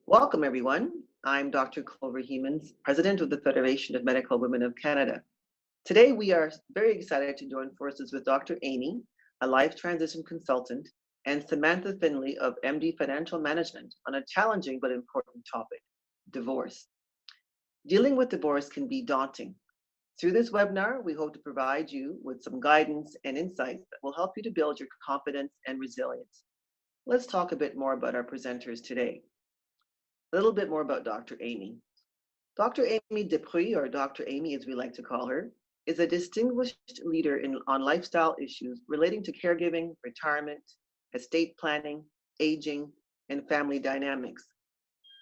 Welcome, everyone. I'm Dr. Clover Hemans, President of the Federation of Medical Women of Canada. Today, we are very excited to join forces with Dr. Amy, a life transition consultant, and Samantha Finley of MD Financial Management on a challenging but important topic, divorce. Dealing with divorce can be daunting. Through this webinar, we hope to provide you with some guidance and insights that will help you to build your confidence and resilience. Let's talk a bit more about our presenters today. A little bit more about Dr. Amy. Dr. Amy Dupuis, or Dr. Amy as we like to call her, is a distinguished leader on lifestyle issues relating to caregiving, retirement, estate planning, aging, and family dynamics.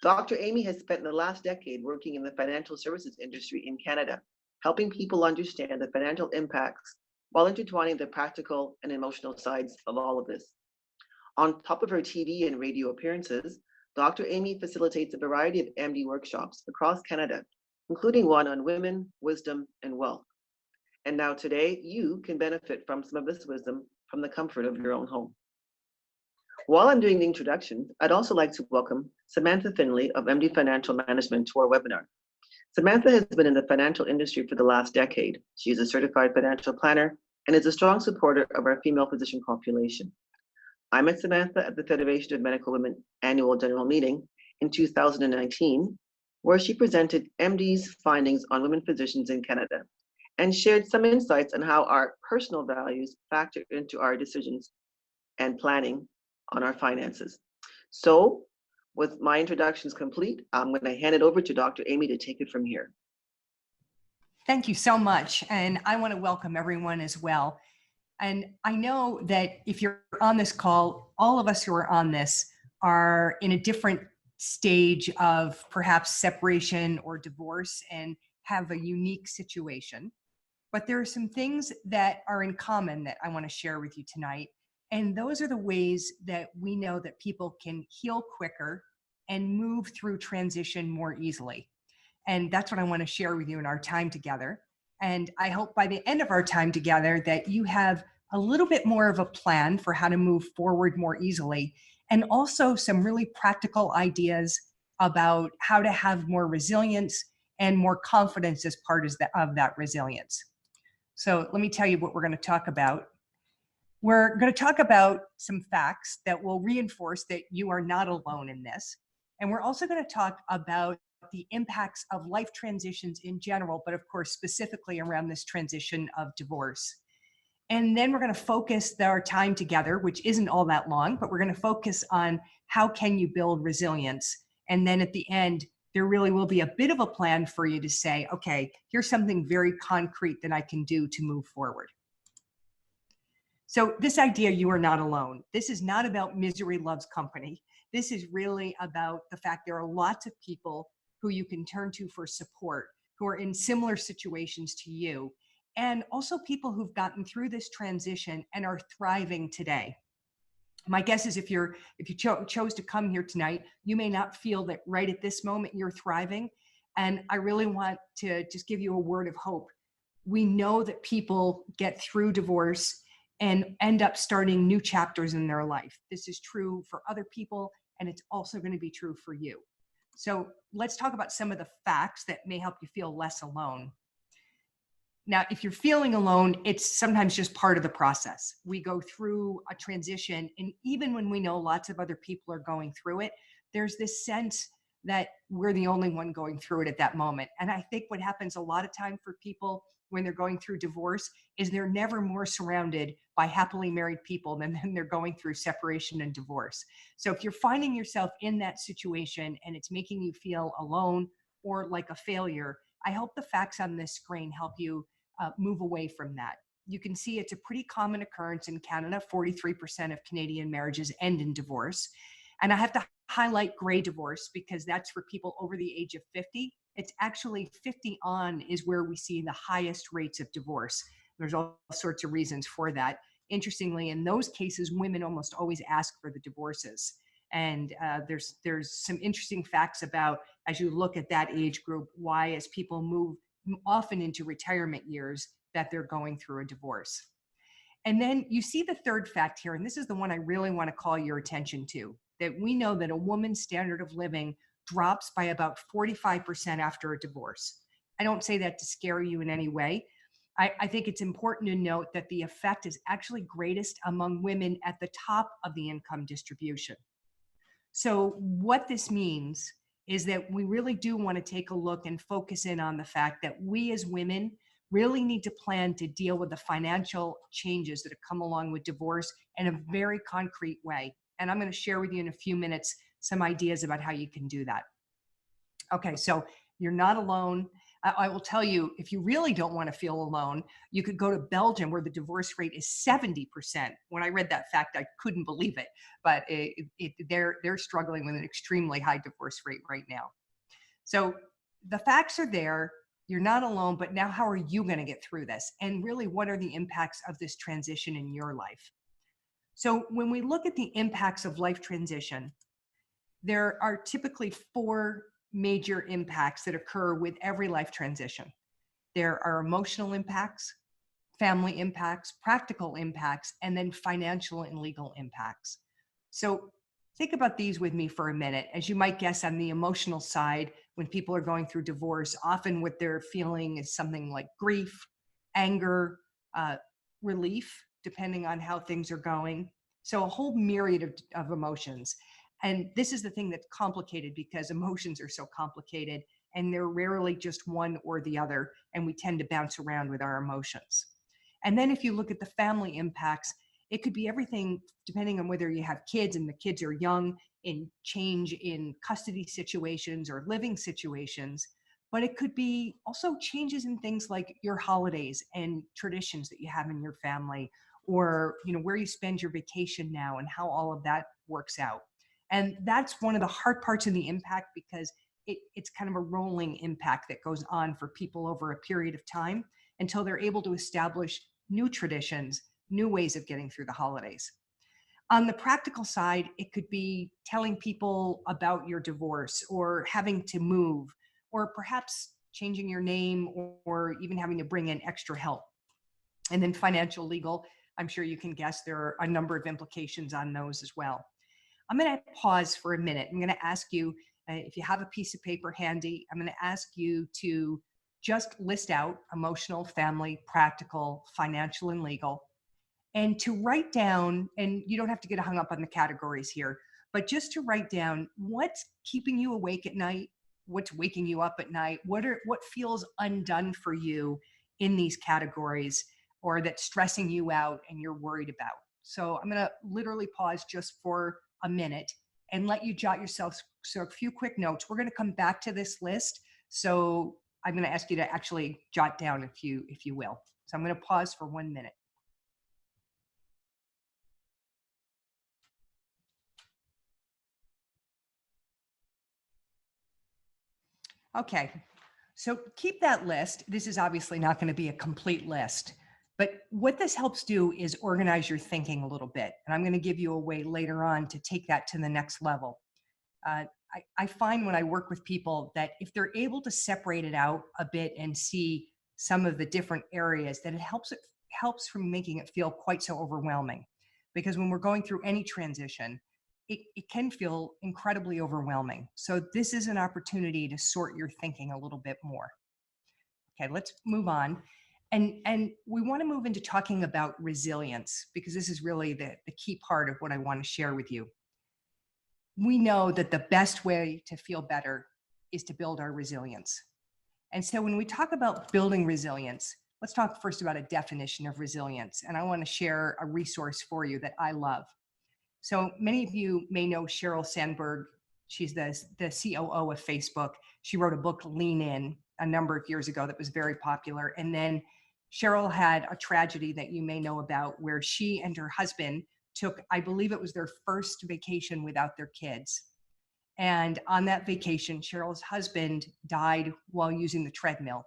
Dr. Amy has spent the last decade working in the financial services industry in Canada, helping people understand the financial impacts while intertwining the practical and emotional sides of all of this. On top of her TV and radio appearances, Dr. Amy facilitates a variety of MD workshops across Canada, including one on women, wisdom, and wealth. And now today, you can benefit from some of this wisdom from the comfort of your own home. While I'm doing the introductions, I'd also like to welcome Samantha Finley of MD Financial Management to our webinar. Samantha has been in the financial industry for the last decade. She is a certified financial planner and is a strong supporter of our female physician population. I met Samantha at the Federation of Medical Women annual general meeting in 2019, where she presented MD's findings on women physicians in Canada and shared some insights on how our personal values factor into our decisions and planning on our finances. So, with my introductions complete, I'm going to hand it over to Dr. Amy to take it from here. Thank you so much. And I want to welcome everyone as well. And I know that if you're on this call, all of us who are on this are in a different stage of perhaps separation or divorce and have a unique situation. But there are some things that are in common that I want to share with you tonight. And those are the ways that we know that people can heal quicker and move through transition more easily. And that's what I want to share with you in our time together. And I hope by the end of our time together that you have a little bit more of a plan for how to move forward more easily, and also some really practical ideas about how to have more resilience and more confidence as part of that resilience. So let me tell you what we're going to talk about. We're going to talk about some facts that will reinforce that you are not alone in this. And we're also going to talk about the impacts of life transitions in general, but of course, specifically around this transition of divorce. And then we're going to focus our time together, which isn't all that long, but we're going to focus on how can you build resilience. And then at the end, there really will be a bit of a plan for you to say, okay, here's something very concrete that I can do to move forward. So this idea, you are not alone. This is not about misery loves company. This is really about the fact there are lots of people who you can turn to for support, who are in similar situations to you, and also people who've gotten through this transition and are thriving today. My guess is if you chose to come here tonight, you may not feel that right at this moment you're thriving. And I really want to just give you a word of hope. We know that people get through divorce and end up starting new chapters in their life. This is true for other people, and it's also going to be true for you. So let's talk about some of the facts that may help you feel less alone. Now, if you're feeling alone, it's sometimes just part of the process. We go through a transition, and even when we know lots of other people are going through it, there's this sense that we're the only one going through it at that moment. And I think what happens a lot of time for people when they're going through divorce is they're never more surrounded by happily married people than they're going through separation and divorce. So if you're finding yourself in that situation and it's making you feel alone or like a failure, I hope the facts on this screen help you move away from that. You can see it's a pretty common occurrence in Canada. 43% of Canadian marriages end in divorce. And I have to highlight gray divorce because that's for people over the age of 50. It's actually 50 on is where we see the highest rates of divorce. There's all sorts of reasons for that. Interestingly, in those cases, women almost always ask for the divorces. And there's some interesting facts about, as you look at that age group, why as people move often into retirement years, that they're going through a divorce. And then you see the third fact here, and this is the one I really want to call your attention to. that we know that a woman's standard of living drops by about 45% after a divorce. I don't say that to scare you in any way. I think it's important to note that the effect is actually greatest among women at the top of the income distribution. So, what this means is that we really do want to take a look and focus in on the fact that we as women really need to plan to deal with the financial changes that have come along with divorce in a very concrete way. And I'm going to share with you in a few minutes some ideas about how you can do that. Okay, so you're not alone. I will tell you, if you really don't want to feel alone, you could go to Belgium where the divorce rate is 70%. When I read that fact, I couldn't believe it, but they're struggling with an extremely high divorce rate right now. So the facts are there. You're not alone, but now how are you going to get through this? And really, what are the impacts of this transition in your life? So when we look at the impacts of life transition, there are typically four major impacts that occur with every life transition. There are emotional impacts, family impacts, practical impacts, and then financial and legal impacts. So think about these with me for a minute. As you might guess, on the emotional side, when people are going through divorce, often what they're feeling is something like grief, anger, relief, depending on how things are going. So a whole myriad of emotions. And this is the thing that's complicated because emotions are so complicated and they're rarely just one or the other. And we tend to bounce around with our emotions. And then if you look at the family impacts, it could be everything depending on whether you have kids and the kids are young, in change in custody situations or living situations. But it could be also changes in things like your holidays and traditions that you have in your family, or where you spend your vacation now and how all of that works out. And that's one of the hard parts of the impact because it's kind of a rolling impact that goes on for people over a period of time until they're able to establish new traditions, new ways of getting through the holidays. On the practical side, it could be telling people about your divorce or having to move, or perhaps changing your name, or even having to bring in extra help. And then financial, legal, I'm sure you can guess there are a number of implications on those as well. I'm going to pause for a minute. I'm going to ask you, if you have a piece of paper handy, I'm going to ask you to just list out emotional, family, practical, financial, and legal, and to write down, and you don't have to get hung up on the categories here, but just to write down what's keeping you awake at night, what's waking you up at night, what feels undone for you in these categories, or that's stressing you out and you're worried about. So I'm going to literally pause just for a minute and let you jot yourself a few quick notes. We're going to come back to this list. So I'm going to ask you to actually jot down if you will. So I'm going to pause for 1 minute. Okay, so keep that list. This is obviously not going to be a complete list, but what this helps do is organize your thinking a little bit. And I'm going to give you a way later on to take that to the next level. I find when I work with people that if they're able to separate it out a bit and see some of the different areas, that it helps from making it feel quite so overwhelming. Because when we're going through any transition, it can feel incredibly overwhelming. So this is an opportunity to sort your thinking a little bit more. Okay, let's move on. And we want to move into talking about resilience, because this is really the key part of what I want to share with you. We know that the best way to feel better is to build our resilience. And so when we talk about building resilience, let's talk first about a definition of resilience. And I want to share a resource for you that I love. So many of you may know Sheryl Sandberg. She's the COO of Facebook. She wrote a book, Lean In, a number of years ago that was very popular. And then Sheryl had a tragedy that you may know about where she and her husband took, I believe it was their first vacation without their kids. And on that vacation, Cheryl's husband died while using the treadmill,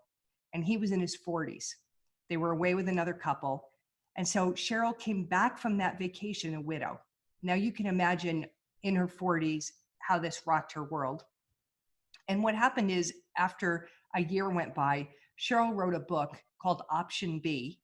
and he was in his 40s. They were away with another couple. And so Sheryl came back from that vacation a widow. Now you can imagine in her 40s how this rocked her world. And what happened is after a year went by, Sheryl wrote a book called Option B.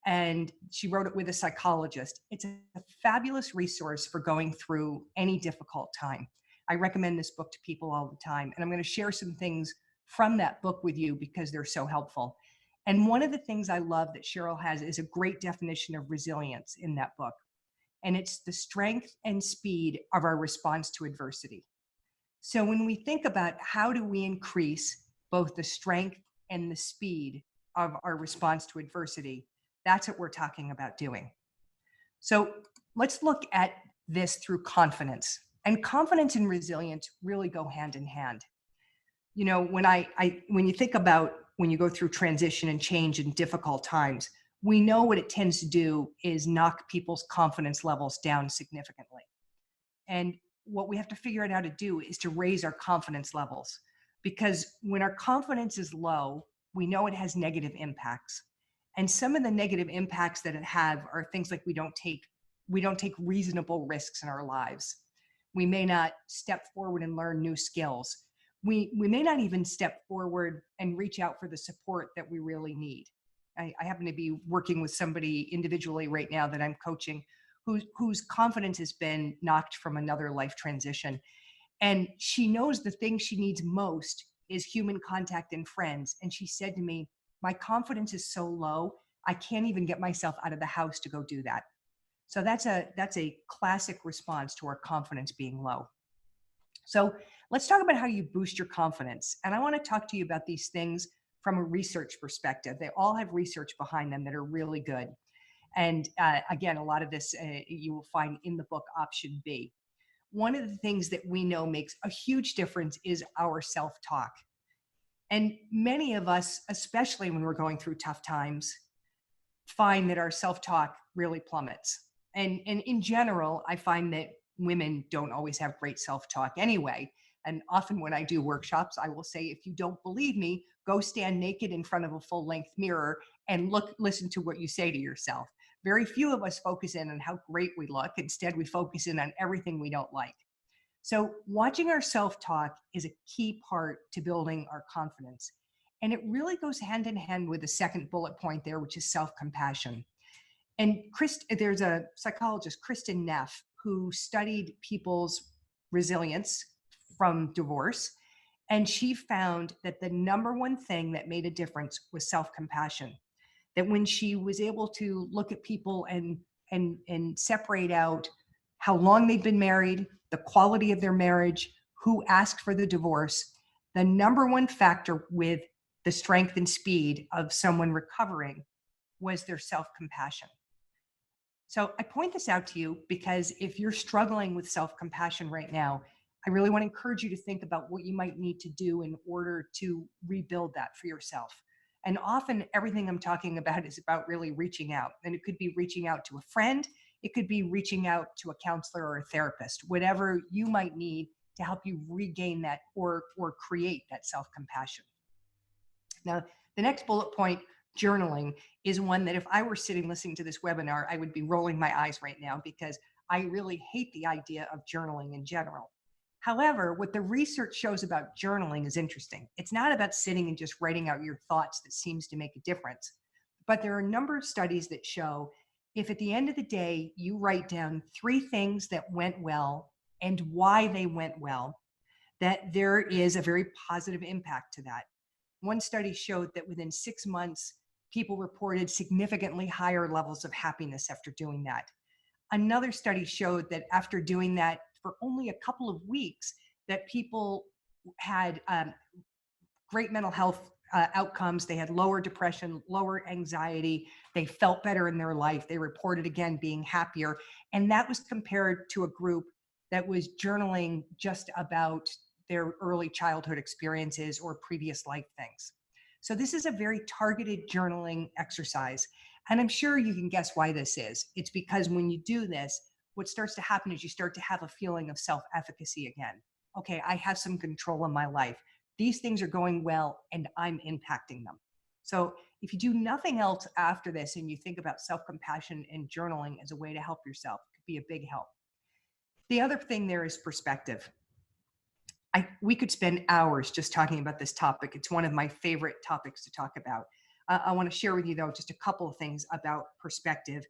and she wrote it with a psychologist. It's a fabulous resource for going through any difficult time. I recommend this book to people all the time, and I'm going to share some things from that book with you because they're so helpful. And one of the things I love that Cheryl has is a great definition of resilience in that book. And it's the strength and speed of our response to adversity. So when we think about how do we increase both the strength and the speed of our response to adversity, that's what we're talking about doing. So let's look at this through confidence. And confidence and resilience really go hand in hand. You know, when you think about when you go through transition and change in difficult times, we know what it tends to do is knock people's confidence levels down significantly. And what we have to figure out how to do is to raise our confidence levels, because when our confidence is low, we know it has negative impacts. And some of the negative impacts that it have are things like we don't take reasonable risks in our lives. We may not step forward and learn new skills. We may not even step forward and reach out for the support that we really need. I happen to be working with somebody individually right now that I'm coaching whose confidence has been knocked from another life transition. And she knows the thing she needs most is human contact and friends. And she said to me, my confidence is so low, I can't even get myself out of the house to go do that. So that's a classic response to our confidence being low. So let's talk about how you boost your confidence. And I want to talk to you about these things from a research perspective. They all have research behind them that are really good. And again, a lot of this you will find in the book option B. One of the things that we know makes a huge difference is our self-talk. And many of us, especially when we're going through tough times, find that our self-talk really plummets. And in general, I find that women don't always have great self-talk anyway. And often when I do workshops, I will say, if you don't believe me, go stand naked in front of a full-length mirror and listen to what you say to yourself. Very few of us focus in on how great we look. Instead, we focus in on everything we don't like. So watching our self-talk is a key part to building our confidence. And it really goes hand in hand with the second bullet point there, which is self-compassion. And there's a psychologist, Kristen Neff, who studied people's resilience from divorce. And she found that the number one thing that made a difference was self-compassion. That when she was able to look at people and separate out how long they'd been married, the quality of their marriage, who asked for the divorce, the number one factor with the strength and speed of someone recovering was their self-compassion. So I point this out to you because if you're struggling with self-compassion right now, I really want to encourage you to think about what you might need to do in order to rebuild that for yourself. And often everything I'm talking about is about really reaching out. And it could be reaching out to a friend. It could be reaching out to a counselor or a therapist, whatever you might need to help you regain that or create that self-compassion. Now, the next bullet point, journaling, is one that if I were sitting listening to this webinar, I would be rolling my eyes right now because I really hate the idea of journaling in general. However, what the research shows about journaling is interesting. It's not about sitting and just writing out your thoughts that seems to make a difference. But there are a number of studies that show if at the end of the day, you write down 3 things that went well and why they went well, that there is a very positive impact to that. One study showed that within 6 months, people reported significantly higher levels of happiness after doing that. Another study showed that after doing that for only a couple of weeks, that people had great mental health outcomes. They had lower depression, lower anxiety. They felt better in their life. They reported again being happier. And that was compared to a group that was journaling just about their early childhood experiences or previous life things. So this is a very targeted journaling exercise. And I'm sure you can guess why this is. It's because when you do this, what starts to happen is you start to have a feeling of self-efficacy again. Okay, I have some control in my life. These things are going well and I'm impacting them. So if you do nothing else after this and you think about self-compassion and journaling as a way to help yourself, it could be a big help. The other thing there is perspective. We could spend hours just talking about this topic. It's one of my favorite topics to talk about. I want to share with you, though, just a couple of things about perspective.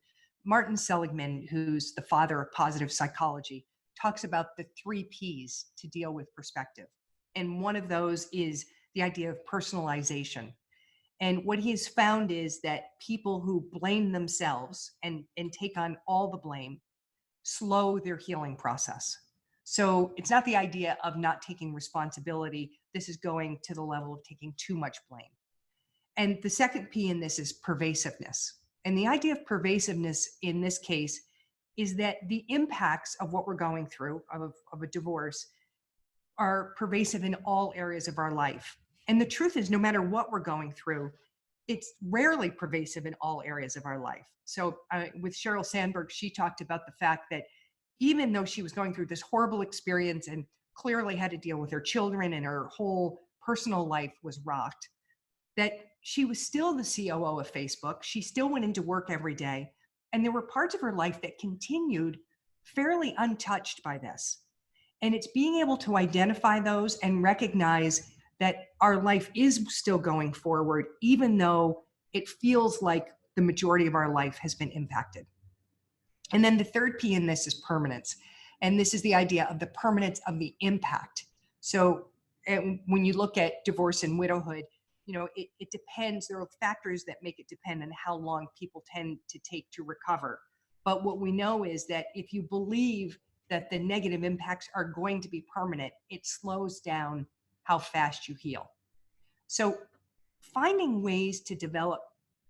Martin Seligman, who's the father of positive psychology, talks about the 3 Ps to deal with perspective. And one of those is the idea of personalization. And what he has found is that people who blame themselves and take on all the blame slow their healing process. So it's not the idea of not taking responsibility. This is going to the level of taking too much blame. And the second P in this is pervasiveness. And the idea of pervasiveness in this case is that the impacts of what we're going through, of a divorce, are pervasive in all areas of our life. And the truth is, no matter what we're going through, it's rarely pervasive in all areas of our life. So with Sheryl Sandberg, she talked about the fact that even though she was going through this horrible experience and clearly had to deal with her children and her whole personal life was rocked, that she was still the COO of Facebook. She still went into work every day. And there were parts of her life that continued fairly untouched by this. And it's being able to identify those and recognize that our life is still going forward, even though it feels like the majority of our life has been impacted. And then the third P in this is permanence. And this is the idea of the permanence of the impact. So when you look at divorce and widowhood, it depends. There are factors that make it depend on how long people tend to take to recover. But what we know is that if you believe that the negative impacts are going to be permanent, it slows down how fast you heal. So finding ways to develop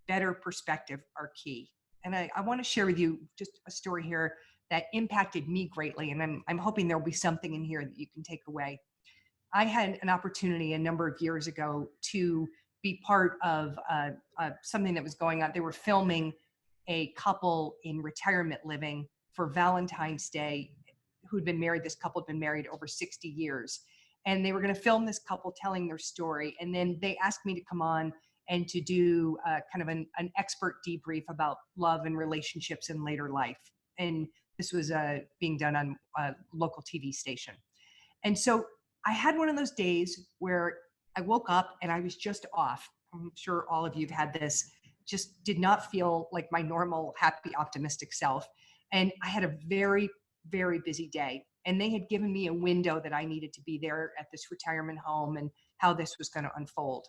better perspective are key. And I want to share with you just a story here that impacted me greatly. And I'm hoping there'll be something in here that you can take away. I had an opportunity a number of years ago to be part of something that was going on. They were filming a couple in retirement living for Valentine's Day who'd been married. This couple had been married over 60 years. And they were going to film this couple telling their story. And then they asked me to come on and to do kind of an expert debrief about love and relationships in later life. And this was being done on a local TV station. And so I had one of those days where I woke up and I was just off. I'm sure all of you have had this, just did not feel like my normal, happy, optimistic self. And I had a very, very busy day. And they had given me a window that I needed to be there at this retirement home and how this was going to unfold.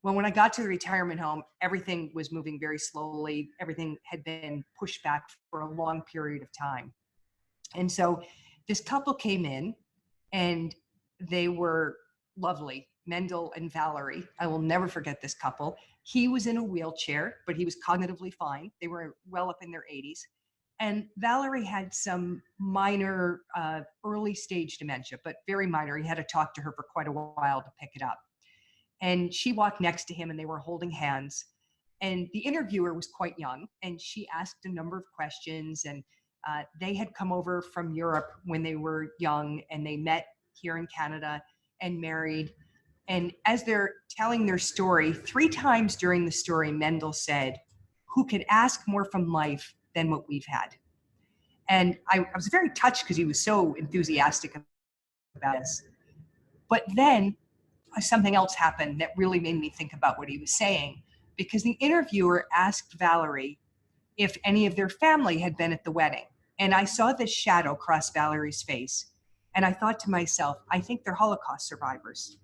Well, when I got to the retirement home, everything was moving very slowly. Everything had been pushed back for a long period of time. And so this couple came in and they were lovely, Mendel and Valerie. I will never forget this couple. He was in a wheelchair, but he was cognitively fine. They were well up in their 80s. And Valerie had some minor early stage dementia, but very minor. He had to talk to her for quite a while to pick it up. And she walked next to him and they were holding hands. And the interviewer was quite young and she asked a number of questions. And they had come over from Europe when they were young and they met here in Canada and married. And as they're telling their story, 3 times during the story, Mendel said, "Who could ask more from life than what we've had?" And I was very touched because he was so enthusiastic about this. But then something else happened that really made me think about what he was saying, because the interviewer asked Valerie if any of their family had been at the wedding. And I saw this shadow cross Valerie's face. And I thought to myself, I think they're Holocaust survivors.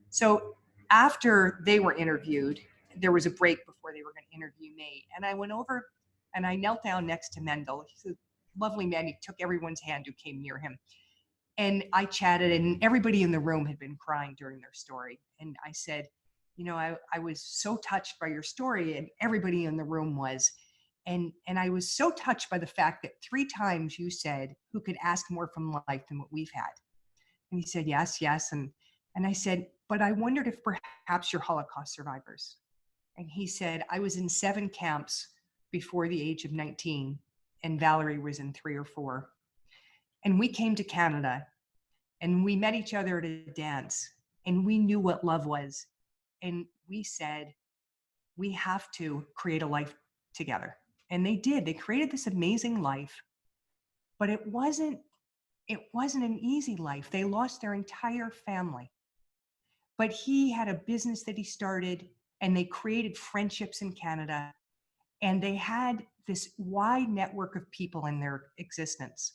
So after they were interviewed, there was a break before they were going to interview me. And I went over and I knelt down next to Mendel. He's a lovely man. He took everyone's hand who came near him. And I chatted, and everybody in the room had been crying during their story. And I said, I was so touched by your story, and everybody in the room was. And I was so touched by the fact that 3 times you said, "Who could ask more from life than what we've had?" And he said, "Yes, yes." And I said, "But I wondered if perhaps you're Holocaust survivors." And he said, "I was in 7 camps before the age of 19, and Valerie was in 3 or 4. And we came to Canada and we met each other at a dance and we knew what love was. And we said, we have to create a life together." And they did. They created this amazing life, but it wasn't an easy life. They lost their entire family. But he had a business that he started and they created friendships in Canada, and they had this wide network of people in their existence.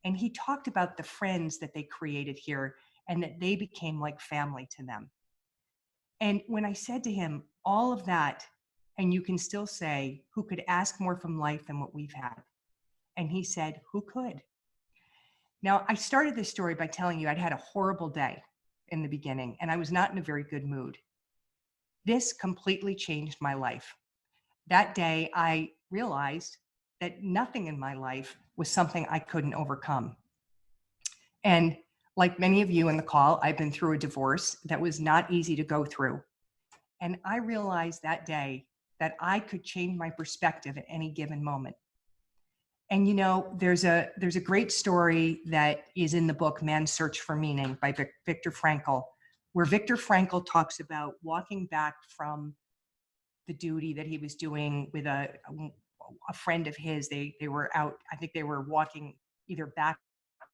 And he talked about the friends that they created here and that they became like family to them. And when I said to him, all of that, and you can still say, who could ask more from life than what we've had? And he said, who could? Now, I started this story by telling you I'd had a horrible day in the beginning, and I was not in a very good mood. This completely changed my life. That day, I realized that nothing in my life was something I couldn't overcome. And like many of you in the call, I've been through a divorce that was not easy to go through. And I realized that day that I could change my perspective at any given moment. And you know, there's a great story that is in the book Man's Search for Meaning by Viktor Frankl, where Viktor Frankl talks about walking back from the duty that he was doing with a friend of his. They were out, I think they were walking either back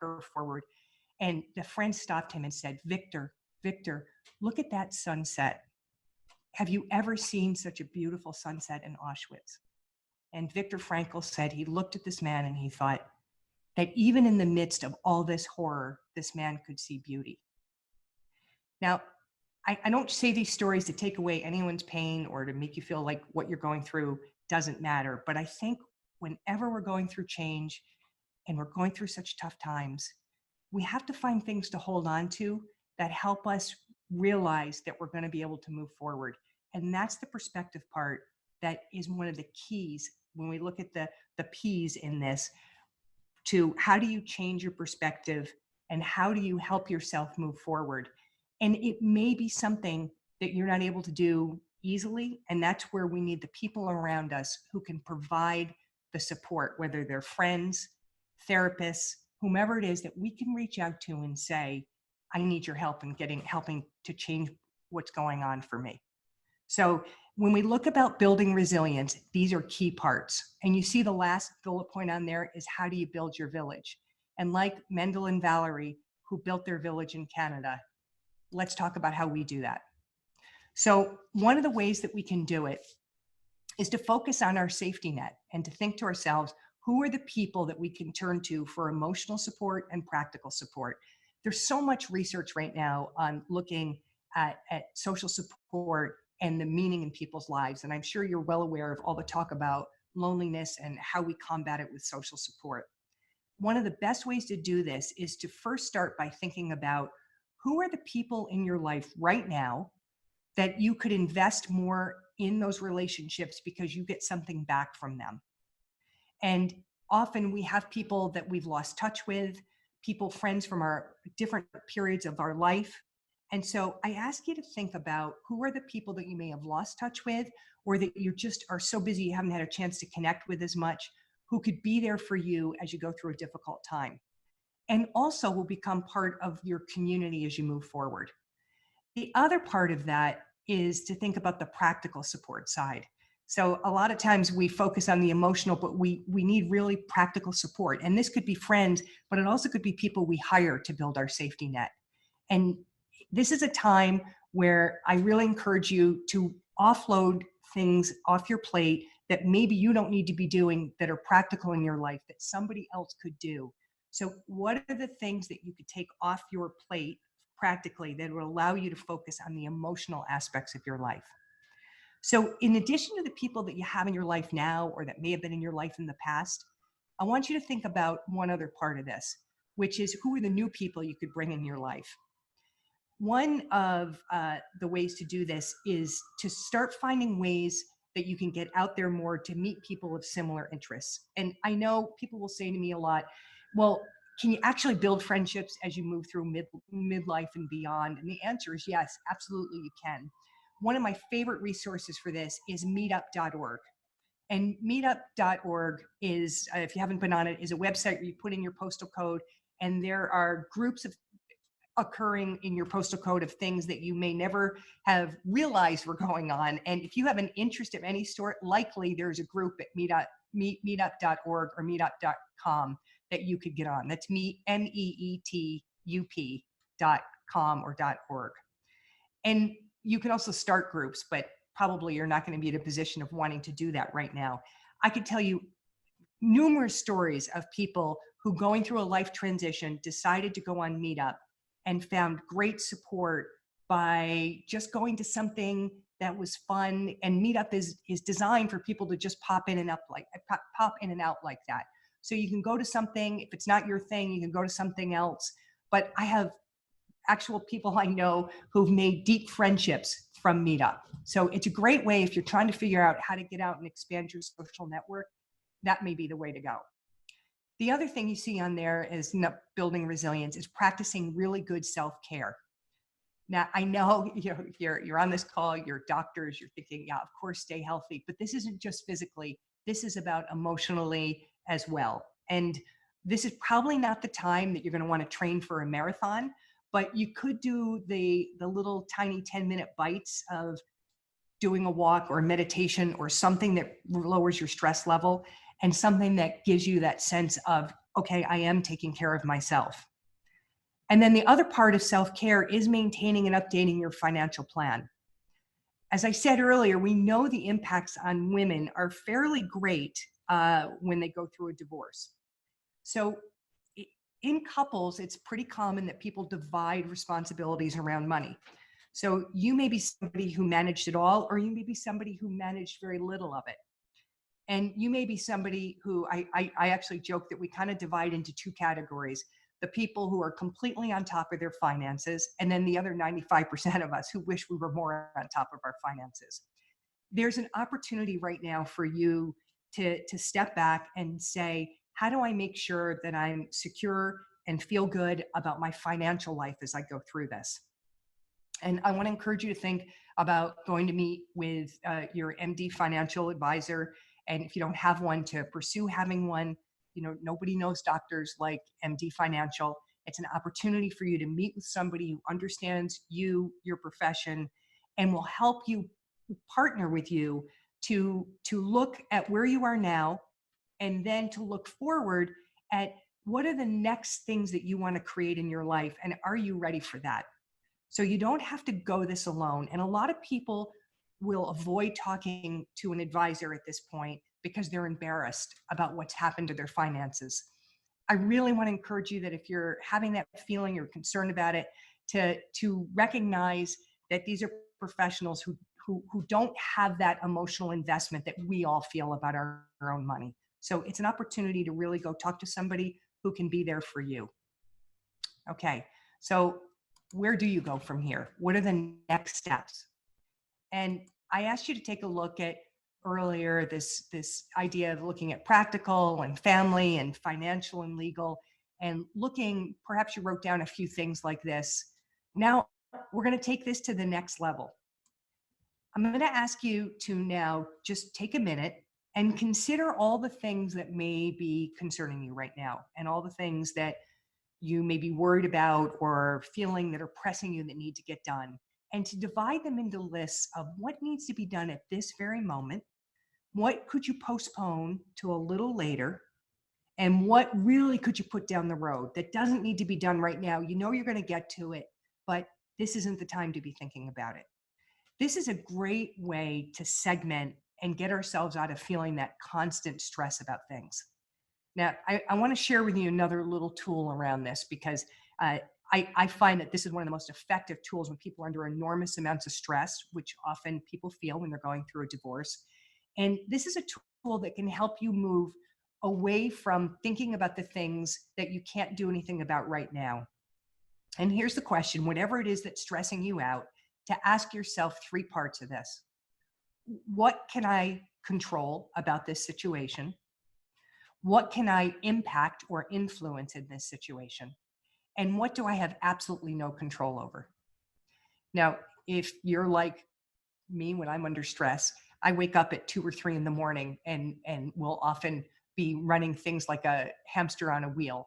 or forward. And the friend stopped him and said, Victor, look at that sunset. Have you ever seen such a beautiful sunset in Auschwitz? And Viktor Frankl said he looked at this man and he thought that even in the midst of all this horror, this man could see beauty. Now, I don't say these stories to take away anyone's pain or to make you feel like what you're going through doesn't matter. But I think whenever we're going through change and we're going through such tough times, we have to find things to hold on to that help us realize that we're going to be able to move forward. And that's the perspective part that is one of the keys when we look at the P's in this, to how do you change your perspective and how do you help yourself move forward. And it may be something that you're not able to do easily. And that's where we need the people around us who can provide the support, whether they're friends, therapists, whomever it is that we can reach out to and say, I need your help in helping to change what's going on for me. So when we look about building resilience, these are key parts. And you see the last bullet point on there is how do you build your village? And like Mendel and Valerie, who built their village in Canada, let's talk about how we do that. So one of the ways that we can do it is to focus on our safety net and to think to ourselves, who are the people that we can turn to for emotional support and practical support? There's so much research right now on looking at social support and the meaning in people's lives. And I'm sure you're well aware of all the talk about loneliness and how we combat it with social support. One of the best ways to do this is to first start by thinking about who are the people in your life right now that you could invest more in those relationships because you get something back from them. And often we have people that we've lost touch with, people, friends from our different periods of our life. And so I ask you to think about who are the people that you may have lost touch with, or that you just are so busy you haven't had a chance to connect with as much, who could be there for you as you go through a difficult time. And also will become part of your community as you move forward. The other part of that is to think about the practical support side. So a lot of times we focus on the emotional, but we need really practical support. And this could be friends, but it also could be people we hire to build our safety net. And this is a time where I really encourage you to offload things off your plate that maybe you don't need to be doing that are practical in your life that somebody else could do. So what are the things that you could take off your plate practically that will allow you to focus on the emotional aspects of your life? So in addition to the people that you have in your life now or that may have been in your life in the past, I want you to think about one other part of this, which is who are the new people you could bring in your life? One of the ways to do this is to start finding ways that you can get out there more to meet people of similar interests. And I know people will say to me a lot, well, can you actually build friendships as you move through midlife and beyond? And the answer is yes, absolutely you can. One of my favorite resources for this is meetup.org. And meetup.org is, if you haven't been on it, is a website where you put in your postal code and there are groups of occurring in your postal code of things that you may never have realized were going on. And if you have an interest of any sort, likely there's a group at meetup.org or meetup.com that you could get on. That's meetup.com or .org. And you can also start groups, but probably you're not going to be in a position of wanting to do that right now. I could tell you numerous stories of people who, going through a life transition, decided to go on Meetup and found great support by just going to something that was fun. And Meetup is designed for people to just pop in and pop in and out like that. So you can go to something, if it's not your thing, you can go to something else. But I have actual people I know who've made deep friendships from Meetup. So it's a great way if you're trying to figure out how to get out and expand your social network. That may be the way to go. The other thing you see on there is building resilience, is practicing really good self-care. Now, I know you're on this call, you're doctors, you're thinking, yeah, of course, stay healthy, but this isn't just physically, this is about emotionally as well. And this is probably not the time that you're going to want to train for a marathon, but you could do the little tiny 10-minute bites of doing a walk or meditation or something that lowers your stress level and something that gives you that sense of, okay, I am taking care of myself. And then the other part of self-care is maintaining and updating your financial plan. As I said earlier, we know the impacts on women are fairly great when they go through a divorce. So in couples, it's pretty common that people divide responsibilities around money. So you may be somebody who managed it all, or you may be somebody who managed very little of it. And you may be somebody who I actually joke that we kind of divide into two categories: the people who are completely on top of their finances, and then the other 95% of us who wish we were more on top of our finances. There's an opportunity right now for you to step back and say, how do I make sure that I'm secure and feel good about my financial life as I go through this? And I want to encourage you to think about going to meet with your MD financial advisor. And if you don't have one, to pursue having one. Nobody knows doctors like MD Financial. It's an opportunity for you to meet with somebody who understands you, your profession, and will help you partner with you to look at where you are now, and then to look forward at what are the next things that you want to create in your life, and are you ready for that? So you don't have to go this alone. And a lot of people will avoid talking to an advisor at this point because they're embarrassed about what's happened to their finances. I really want to encourage you that if you're having that feeling, you're concerned about it, to recognize that these are professionals who don't have that emotional investment that we all feel about our own money. So it's an opportunity to really go talk to somebody who can be there for you. Okay, so where do you go from here? What are the next steps? And I asked you to take a look at earlier this idea of looking at practical and family and financial and legal, and looking, perhaps you wrote down a few things like this. Now we're going to take this to the next level. I'm going to ask you to now just take a minute and consider all the things that may be concerning you right now, and all the things that you may be worried about or feeling that are pressing you that need to get done, and to divide them into lists of what needs to be done at this very moment, what could you postpone to a little later, and what really could you put down the road that doesn't need to be done right now. You're going to get to it, but this isn't the time to be thinking about it. This is a great way to segment and get ourselves out of feeling that constant stress about things. Now, I want to share with you another little tool around this, because I find that this is one of the most effective tools when people are under enormous amounts of stress, which often people feel when they're going through a divorce. And this is a tool that can help you move away from thinking about the things that you can't do anything about right now. And here's the question: whatever it is that's stressing you out, to ask yourself three parts of this. What can I control about this situation? What can I impact or influence in this situation? And what do I have absolutely no control over? Now, if you're like me, when I'm under stress, I wake up at 2 or 3 in the morning and will often be running things like a hamster on a wheel.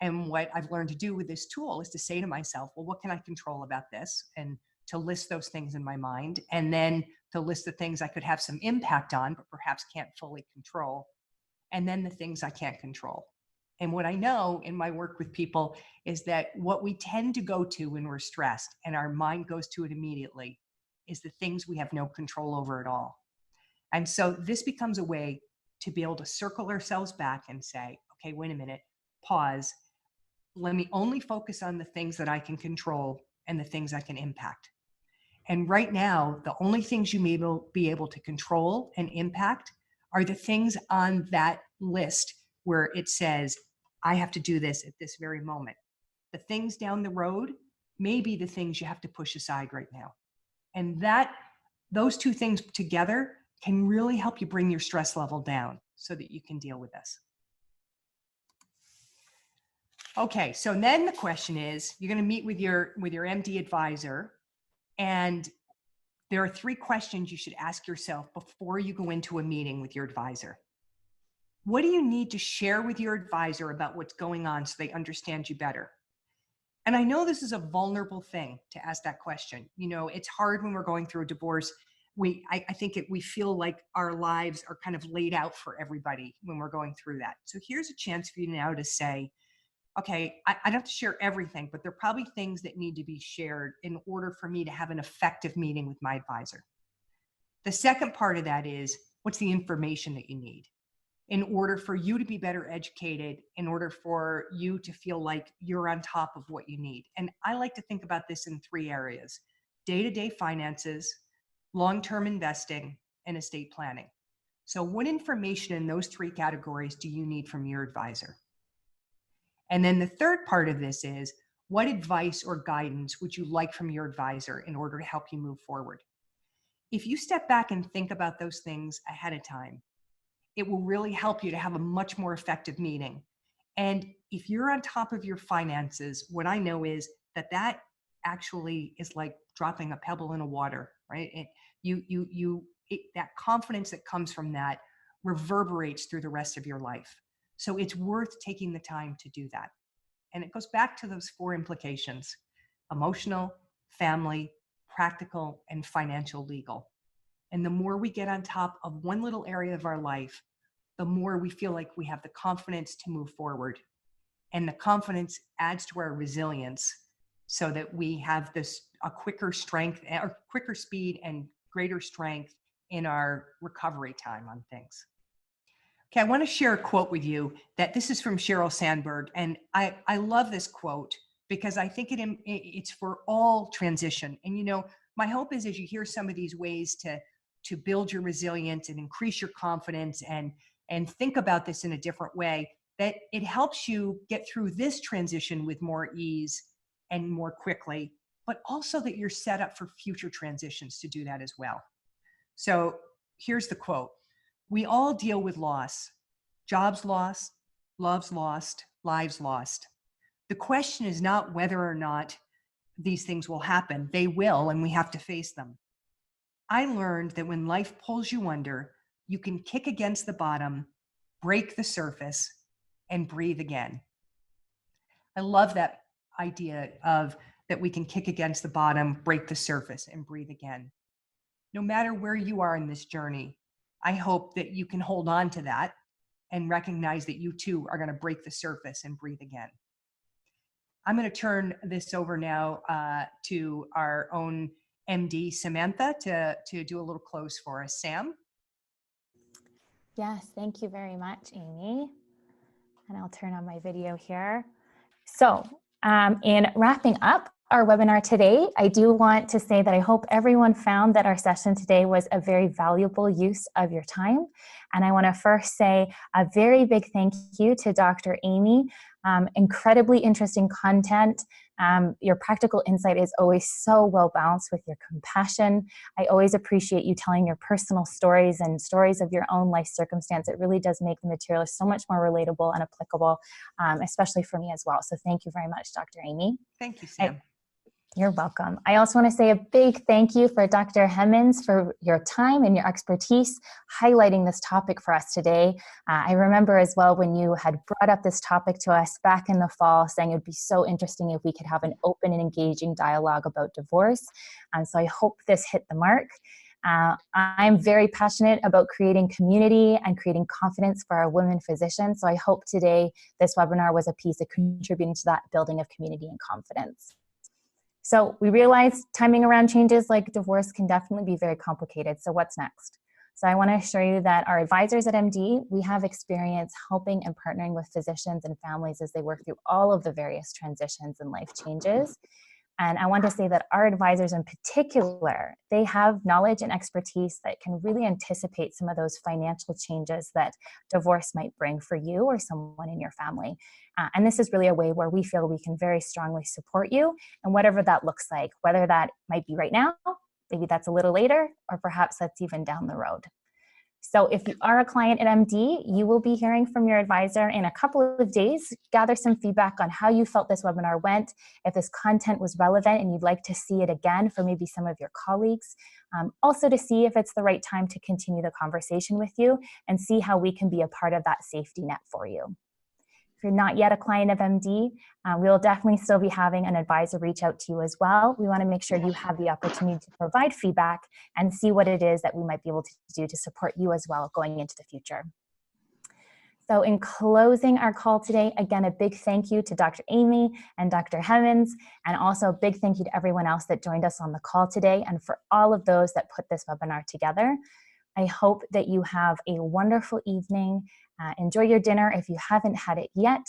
And what I've learned to do with this tool is to say to myself, well, what can I control about this? And to list those things in my mind, and then to list the things I could have some impact on, but perhaps can't fully control, and then the things I can't control. And what I know in my work with people is that what we tend to go to when we're stressed, and our mind goes to it immediately, is the things we have no control over at all. And so this becomes a way to be able to circle ourselves back and say, okay, wait a minute, pause. Let me only focus on the things that I can control and the things I can impact. And right now, the only things you may be able to control and impact are the things on that list where it says, I have to do this at this very moment. The things down the road may be the things you have to push aside right now. And those two things together can really help you bring your stress level down so that you can deal with this. Okay, so then the question is, you're going to meet with your MD advisor, and there are 3 questions you should ask yourself before you go into a meeting with your advisor. What do you need to share with your advisor about what's going on so they understand you better? And I know this is a vulnerable thing to ask that question. You know, it's hard when we're going through a divorce. I think we feel like our lives are kind of laid out for everybody when we're going through that. So here's a chance for you now to say, okay, I don't have to share everything, but there are probably things that need to be shared in order for me to have an effective meeting with my advisor. The second part of that is, what's the information that you need in order for you to be better educated, in order for you to feel like you're on top of what you need? And I like to think about this in 3 areas: day-to-day finances, long-term investing, and estate planning. So what information in those 3 categories do you need from your advisor? And then the third part of this is, what advice or guidance would you like from your advisor in order to help you move forward? If you step back and think about those things ahead of time, it will really help you to have a much more effective meeting. And if you're on top of your finances, what I know is that actually is like dropping a pebble in a water, right? That confidence that comes from that reverberates through the rest of your life. So it's worth taking the time to do that. And it goes back to those 4 implications: emotional, family, practical, and financial legal. And the more we get on top of one little area of our life, the more we feel like we have the confidence to move forward. And the confidence adds to our resilience so that we have a quicker speed and greater strength in our recovery time on things. Okay, I want to share a quote with you that this is from Sheryl Sandberg. And I love this quote because I think it's for all transition. And, you know, my hope is, as you hear some of these ways to build your resilience and increase your confidence and think about this in a different way, that it helps you get through this transition with more ease and more quickly, but also that you're set up for future transitions to do that as well. So here's the quote: "We all deal with loss, jobs lost, loves lost, lives lost. The question is not whether or not these things will happen. They will, and we have to face them. I learned that when life pulls you under, you can kick against the bottom, break the surface, and breathe again." I love that idea of that we can kick against the bottom, break the surface, and breathe again. No matter where you are in this journey, I hope that you can hold on to that and recognize that you too are going to break the surface and breathe again. I'm going to turn this over now to our own MD, Samantha, to do a little close for us. Sam? Yes, thank you very much, Amy. And I'll turn on my video here. So in wrapping up our webinar today, I do want to say that I hope everyone found that our session today was a very valuable use of your time. And I want to first say a very big thank you to Dr. Amy. Incredibly interesting content. Your practical insight is always so well balanced with your compassion. I always appreciate you telling your personal stories and stories of your own life circumstance. It really does make the material so much more relatable and applicable, especially for me as well. So thank you very much, Dr. Amy. Thank you, Sam. You're welcome. I also want to say a big thank you for Dr. Hemmons for your time and your expertise highlighting this topic for us today. I remember as well when you had brought up this topic to us back in the fall, saying it would be so interesting if we could have an open and engaging dialogue about divorce. So I hope this hit the mark. I'm very passionate about creating community and creating confidence for our women physicians. So I hope today this webinar was a piece of contributing to that building of community and confidence. So we realize timing around changes like divorce can definitely be very complicated. So what's next? So I want to assure you that our advisors at MD, we have experience helping and partnering with physicians and families as they work through all of the various transitions and life changes. And I want to say that our advisors in particular, they have knowledge and expertise that can really anticipate some of those financial changes that divorce might bring for you or someone in your family. And this is really a way where we feel we can very strongly support you, and whatever that looks like, whether that might be right now, maybe that's a little later, or perhaps that's even down the road. So if you are a client at MD, you will be hearing from your advisor in a couple of days. Gather some feedback on how you felt this webinar went, if this content was relevant and you'd like to see it again for maybe some of your colleagues. Also to see if it's the right time to continue the conversation with you and see how we can be a part of that safety net for you. If you're not yet a client of MD, we will definitely still be having an advisor reach out to you as well. We want to make sure you have the opportunity to provide feedback and see what it is that we might be able to do to support you as well going into the future. So in closing our call today, again, a big thank you to Dr. Amy and Dr. Hemmons, and also a big thank you to everyone else that joined us on the call today, and for all of those that put this webinar together. I hope that you have a wonderful evening. Enjoy your dinner if you haven't had it yet.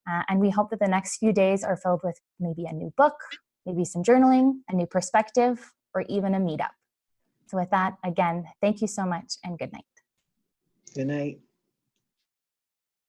And we hope that the next few days are filled with maybe a new book, maybe some journaling, a new perspective, or even a meetup. So with that, again, thank you so much and good night. Good night.